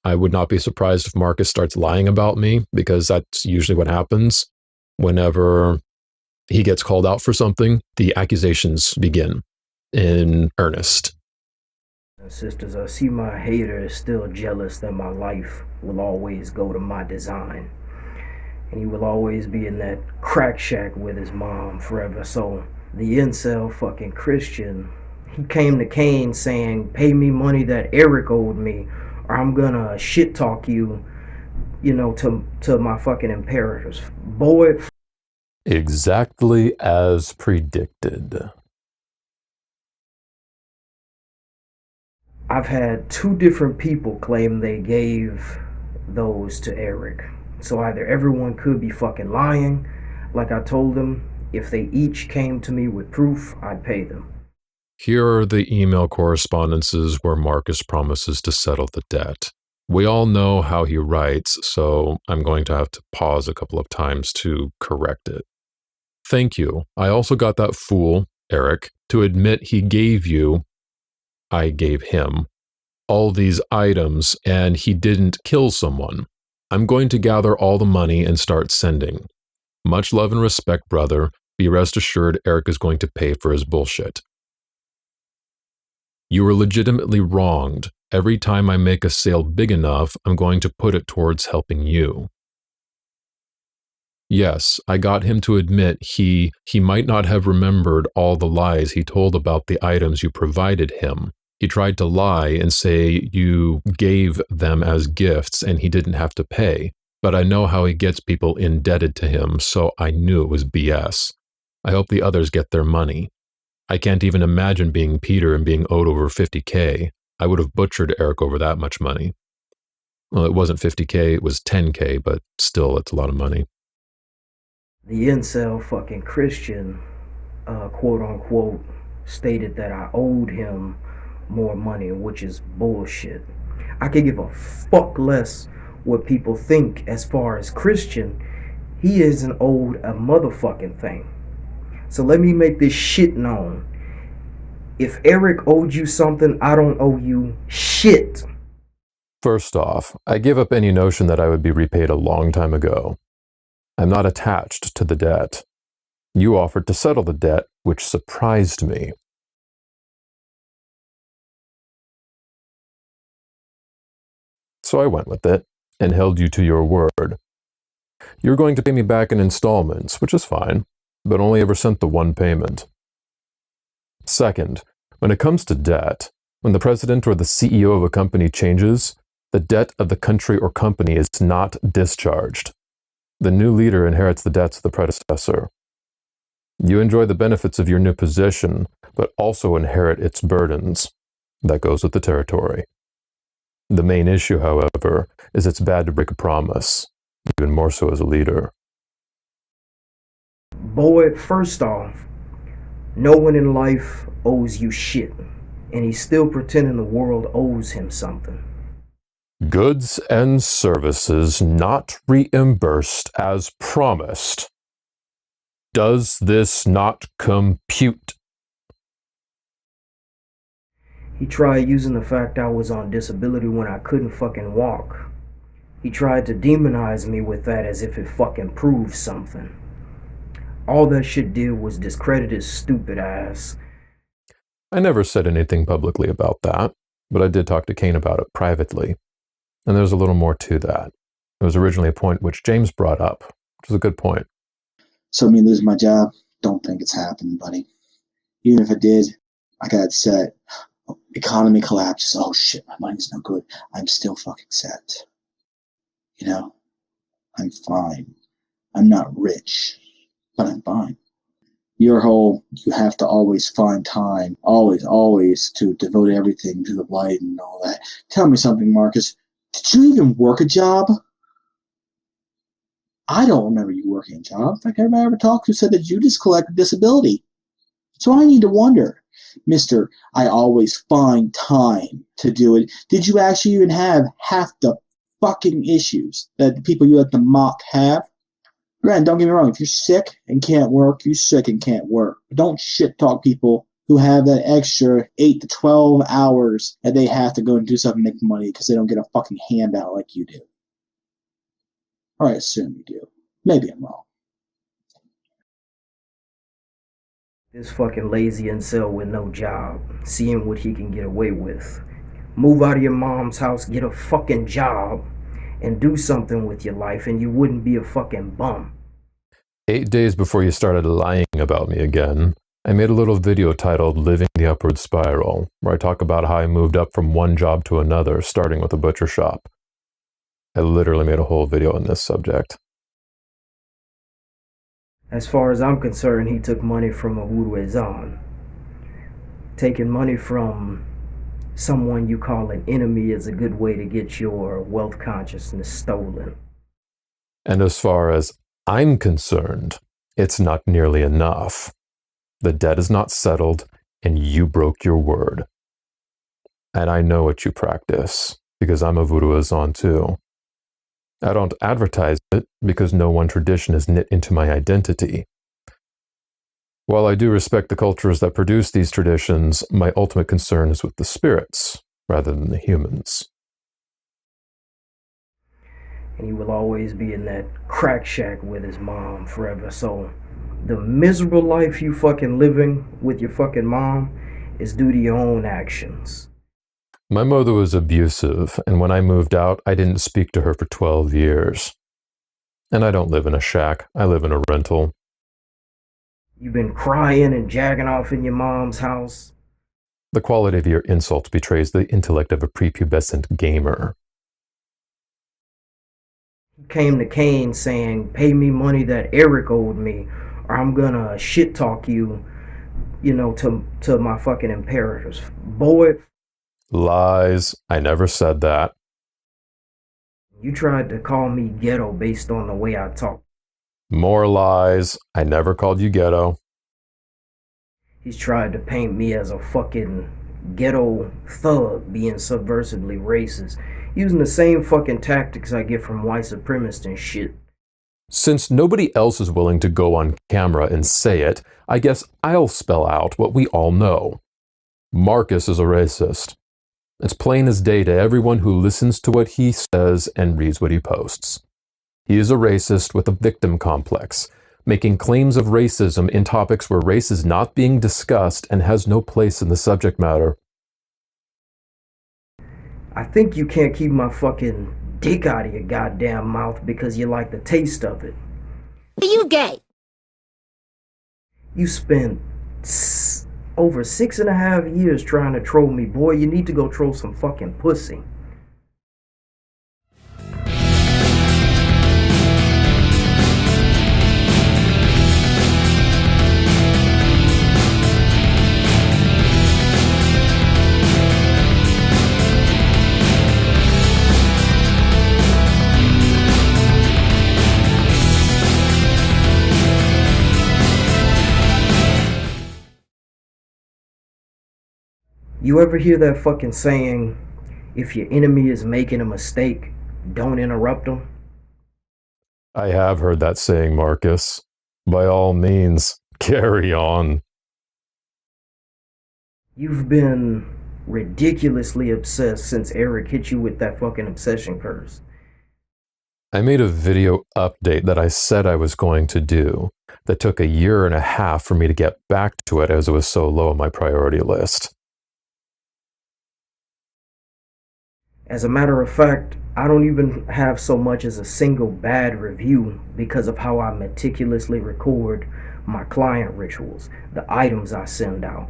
I would not be surprised if Marcus starts lying about me, because that's usually what happens whenever he gets called out for something. The accusations begin in earnest. Sisters, I see my hater is still jealous that my life will always go to my design. And he will always be in that crack shack with his mom forever. So the incel fucking Christian, he came to Kane saying, pay me money that Eric owed me, or I'm gonna shit talk you, to my fucking imperators. Boy. Exactly as predicted. I've had two different people claim they gave those to Eric. So either everyone could be fucking lying, like I told them, if they each came to me with proof, I'd pay them. Here are the email correspondences where Marcus promises to settle the debt. We all know how he writes, so I'm going to have to pause a couple of times to correct it. Thank you. I also got that fool, Eric, to admit he gave you, I gave him, all these items and he didn't kill someone. I'm going to gather all the money and start sending. Much love and respect, brother. Be rest assured Eric is going to pay for his bullshit. You were legitimately wronged. Every time I make a sale big enough, I'm going to put it towards helping you. Yes, I got him to admit he might not have remembered all the lies he told about the items you provided him. He tried to lie and say you gave them as gifts and he didn't have to pay. But I know how he gets people indebted to him, so I knew it was BS. I hope the others get their money. I can't even imagine being Peter and being owed over $50K. I would have butchered Eric over that much money. Well, it wasn't $50K, it was $10K, but still, it's a lot of money. The incel fucking Christian, quote unquote, stated that I owed him more money, which is bullshit. I could give a fuck less what people think as far as Christian. He isn't owed a motherfucking thing. So let me make this shit known. If Eric owed you something, I don't owe you shit. First off, I give up any notion that I would be repaid a long time ago. I'm not attached to the debt. You offered to settle the debt, which surprised me. So I went with it and held you to your word. You're going to pay me back in installments, which is fine, but only ever sent the one payment. Second, when it comes to debt, when the president or the CEO of a company changes, the debt of the country or company is not discharged. The new leader inherits the debts of the predecessor. You enjoy the benefits of your new position, but also inherit its burdens. That goes with the territory. The main issue, however, is it's bad to break a promise, even more so as a leader. Boy, first off, no one in life owes you shit, and he's still pretending the world owes him something. Goods and services not reimbursed as promised. Does this not compute? He tried using the fact I was on disability when I couldn't fucking walk. He tried to demonize me with that as if it fucking proves something. All that shit did was discredit his stupid ass. I never said anything publicly about that, but I did talk to Kane about it privately. And there's a little more to that. It was originally a point which James brought up, which is a good point. So me losing my job? Don't think it's happening, buddy. Even if it did, I got set. Economy collapses. Oh shit, my money's no good. I'm still fucking set. You know, I'm fine. I'm not rich, but I'm fine. Your whole, you have to always find time, always to devote everything to the light and all that. Tell me something, Marcus. Did you even work a job? I don't remember you working a job. In fact, everybody I ever talked to said that you just collected disability. So I need to wonder, Mr. I always find time to do it. Did you actually even have half the fucking issues that the people you let them mock have? Granted, don't get me wrong. If you're sick and can't work, you're sick and can't work. But don't shit talk people who have that extra 8 to 12 hours that they have to go and do something and make money because they don't get a fucking handout like you do. Or I assume you do. Maybe I'm wrong. This fucking lazy incel with no job, seeing what he can get away with. Move out of your mom's house, get a fucking job, and do something with your life, and you wouldn't be a fucking bum. 8 days before you started lying about me again, I made a little video titled Living the Upward Spiral, where I talk about how I moved up from one job to another, starting with a butcher shop. I literally made a whole video on this subject. As far as I'm concerned, he took money from a voodoo zan. Taking money from someone you call an enemy is a good way to get your wealth consciousness stolen. And as far as I'm concerned, it's not nearly enough. The debt is not settled, and you broke your word. And I know what you practice, because I'm a voodoo zan too. I don't advertise it because no one tradition is knit into my identity. While I do respect the cultures that produce these traditions, my ultimate concern is with the spirits rather than the humans. And he will always be in that crack shack with his mom forever. So the miserable life you fucking living with your fucking mom is due to your own actions. My mother was abusive, and when I moved out, I didn't speak to her for 12 years. And I don't live in a shack, I live in a rental. You've been crying and jacking off in your mom's house. The quality of your insult betrays the intellect of a prepubescent gamer. He came to Kane saying, pay me money that Eric owed me, or I'm gonna shit talk you, to my fucking imperators. Boy. Lies. I never said that. You tried to call me ghetto based on the way I talk. More lies. I never called you ghetto. He's tried to paint me as a fucking ghetto thug being subversively racist, using the same fucking tactics I get from white supremacists and shit. Since nobody else is willing to go on camera and say it, I guess I'll spell out what we all know. Marcus is a racist. It's plain as day to everyone who listens to what he says and reads what he posts. He is a racist with a victim complex, making claims of racism in topics where race is not being discussed and has no place in the subject matter. I think you can't keep my fucking dick out of your goddamn mouth because you like the taste of it. You gay? You spent over 6.5 years trying to troll me, boy. You need to go troll some fucking pussy. You ever hear that fucking saying, if your enemy is making a mistake, don't interrupt them? I have heard that saying, Marcus. By all means, carry on. You've been ridiculously obsessed since Eric hit you with that fucking obsession curse. I made a video update that I said I was going to do that took 1.5 years for me to get back to it as it was so low on my priority list. As a matter of fact, I don't even have so much as a single bad review because of how I meticulously record my client rituals, the items I send out.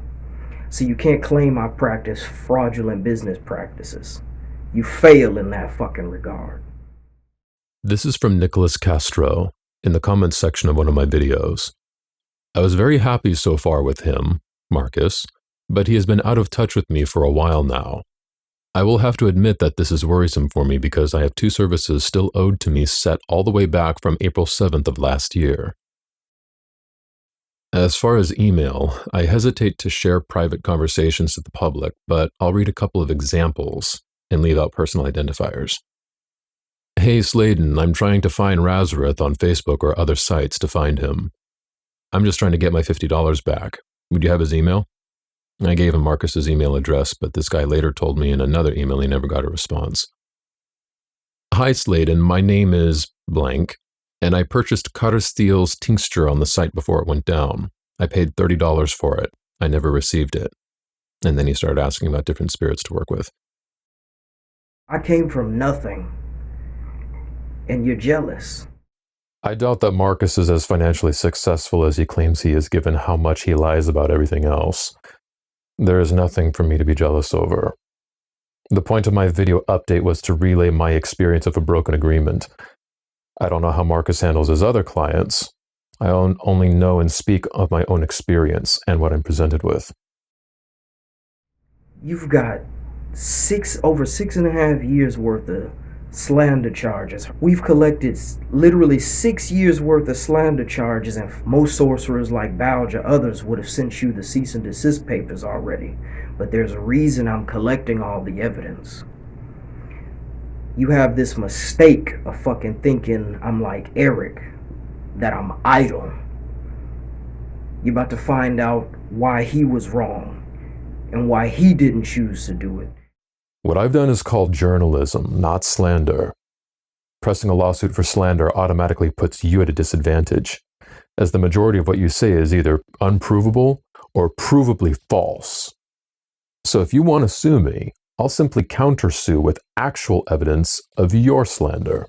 So you can't claim I practice fraudulent business practices. You fail in that fucking regard. This is from Nicholas Castro in the comments section of one of my videos. I was very happy so far with him, Marcus, but he has been out of touch with me for a while now. I will have to admit that this is worrisome for me because I have 2 services still owed to me set all the way back from April 7th of last year. As far as email, I hesitate to share private conversations to the public, but I'll read a couple of examples and leave out personal identifiers. Hey Sladen, I'm trying to find Razareth on Facebook or other sites to find him. I'm just trying to get my $50 back. Would you have his email? I gave him Marcus's email address, but this guy later told me in another email he never got a response. Hi, Sladen, my name is blank, and I purchased Carsteel's tincture on the site before it went down. I paid $30 for it. I never received it. And then he started asking about different spirits to work with. I came from nothing, and you're jealous. I doubt that Marcus is as financially successful as he claims he is, given how much he lies about everything else. There is nothing for me to be jealous over. The point of my video update was to relay my experience of a broken agreement. I don't know how Marcus handles his other clients. I only know and speak of my own experience and what I'm presented with. You've got over 6.5 years worth of slander charges. We've collected literally 6 years worth of slander charges, and most sorcerers like Balja, others would have sent you the cease and desist papers already. But there's a reason I'm collecting all the evidence. You have this mistake of fucking thinking I'm like Eric, that I'm idle. You're about to find out why he was wrong and why he didn't choose to do it. What I've done is called journalism, not slander. Pressing a lawsuit for slander automatically puts you at a disadvantage, as the majority of what you say is either unprovable or provably false. So if you want to sue me, I'll simply countersue with actual evidence of your slander.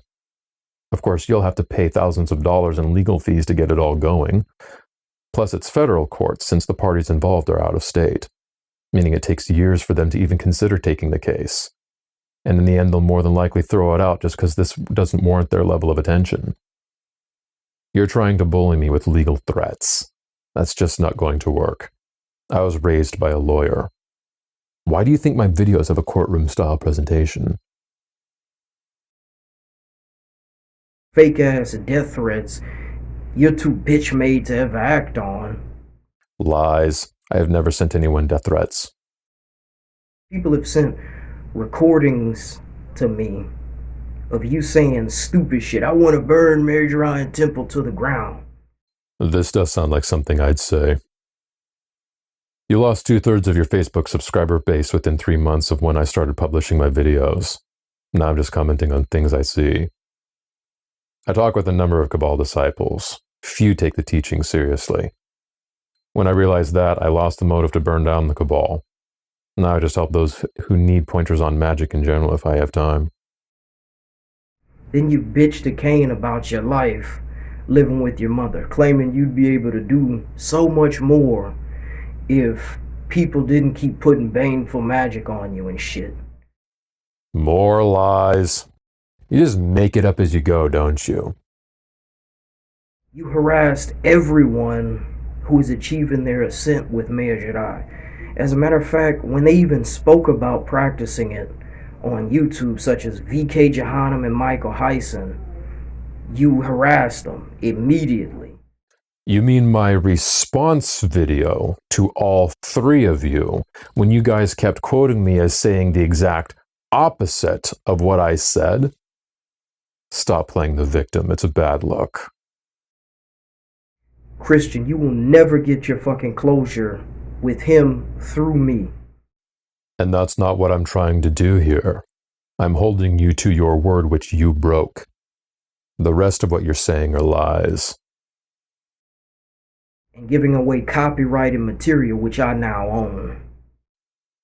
Of course, you'll have to pay thousands of dollars in legal fees to get it all going. Plus, it's federal courts since the parties involved are out of state, meaning it takes years for them to even consider taking the case. And in the end, they'll more than likely throw it out just because this doesn't warrant their level of attention. You're trying to bully me with legal threats. That's just not going to work. I was raised by a lawyer. Why do you think my videos have a courtroom-style presentation? Fake-ass death threats you're too bitch-made to ever act on. Lies. I have never sent anyone death threats. People have sent recordings to me of you saying stupid shit. I want to burn Mary Ryan Temple to the ground. This does sound like something I'd say. You lost 2/3 of your Facebook subscriber base within 3 months of when I started publishing my videos. Now I'm just commenting on things I see. I talk with a number of Cabal disciples. Few take the teaching seriously. When I realized that, I lost the motive to burn down the Cabal. Now I just help those who need pointers on magic in general if I have time. Then you bitch to Cain about your life living with your mother, claiming you'd be able to do so much more if people didn't keep putting baneful magic on you and shit. More lies. You just make it up as you go, don't you? You harassed everyone who is achieving their ascent with Mea Jedi. As a matter of fact, when they even spoke about practicing it on YouTube, such as VK Johannem and Michael Hyson, you harassed them immediately. You mean my response video to all three of you, when you guys kept quoting me as saying the exact opposite of what I said? Stop playing the victim. It's a bad look. Christian, you will never get your fucking closure with him through me. And that's not what I'm trying to do here. I'm holding you to your word which you broke. The rest of what you're saying are lies. And giving away copyrighted material which I now own.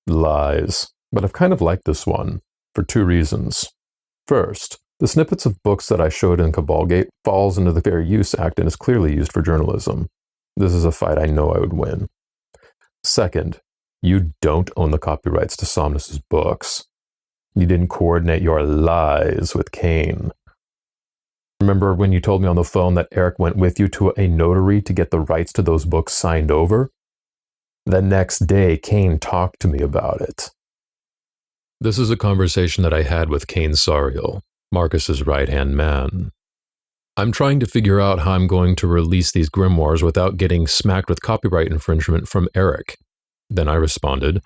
Lies. But I've kind of liked this one, for 2 reasons. First, the snippets of books that I showed in Cabalgate falls into the Fair Use Act and is clearly used for journalism. This is a fight I know I would win. Second, you don't own the copyrights to Somnus's books. You didn't coordinate your lies with Cain. Remember when you told me on the phone that Eric went with you to a notary to get the rights to those books signed over? The next day, Cain talked to me about it. This is a conversation that I had with Cain Sariel, Marcus's right-hand man. I'm trying to figure out how I'm going to release these grimoires without getting smacked with copyright infringement from Eric. Then I responded,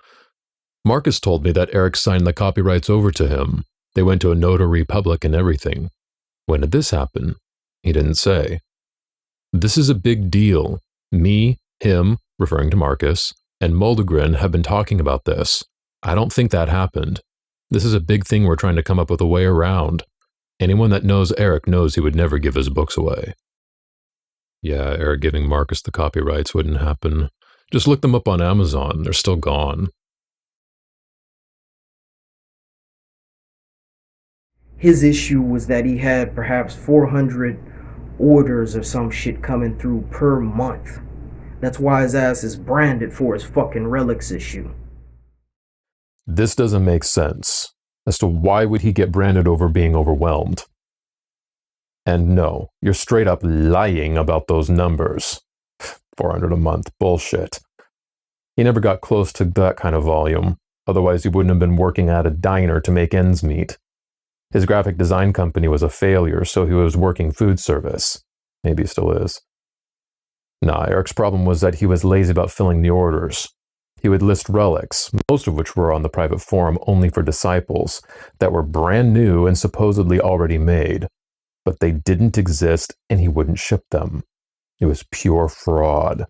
Marcus told me that Eric signed the copyrights over to him. They went to a notary public and everything. When did this happen? He didn't say. This is a big deal. Me, him, referring to Marcus, and Muldegren have been talking about this. I don't think that happened. This is a big thing we're trying to come up with a way around. Anyone that knows Eric knows he would never give his books away. Yeah, Eric giving Marcus the copyrights wouldn't happen. Just look them up on Amazon. They're still gone. His issue was that he had perhaps 400 orders or some shit coming through per month. That's why his ass is branded for his fucking relics issue. This doesn't make sense as to why would he get branded over being overwhelmed. And no, you're straight up lying about those numbers. 400 a month, bullshit. He never got close to that kind of volume. Otherwise, he wouldn't have been working at a diner to make ends meet. His graphic design company was a failure, so he was working food service. Maybe he still is. Nah, Eric's problem was that he was lazy about filling the orders. He would list relics, most of which were on the private forum only for disciples, that were brand new and supposedly already made. But they didn't exist, and he wouldn't ship them. It was pure fraud.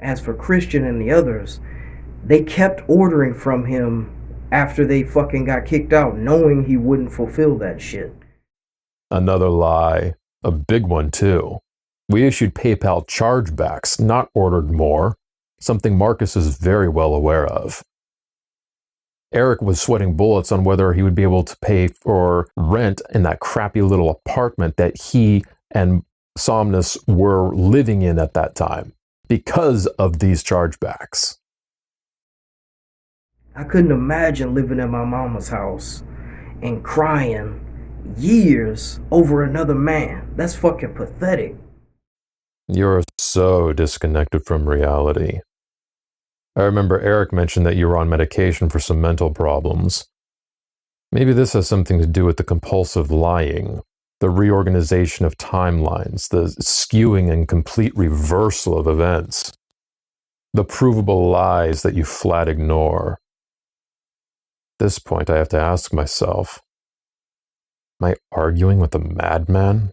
As for Christian and the others, they kept ordering from him after they fucking got kicked out, knowing he wouldn't fulfill that shit. Another lie. A big one, too. We issued PayPal chargebacks, not ordered more, something Marcus is very well aware of. Eric was sweating bullets on whether he would be able to pay for rent in that crappy little apartment that he and Somnus were living in at that time because of these chargebacks. I couldn't imagine living in my mama's house and crying years over another man. That's fucking pathetic. You're so disconnected from reality. I remember Eric mentioned that you were on medication for some mental problems. Maybe this has something to do with the compulsive lying, the reorganization of timelines, the skewing and complete reversal of events, the provable lies that you flat ignore. At this point, I have to ask myself, am I arguing with a madman?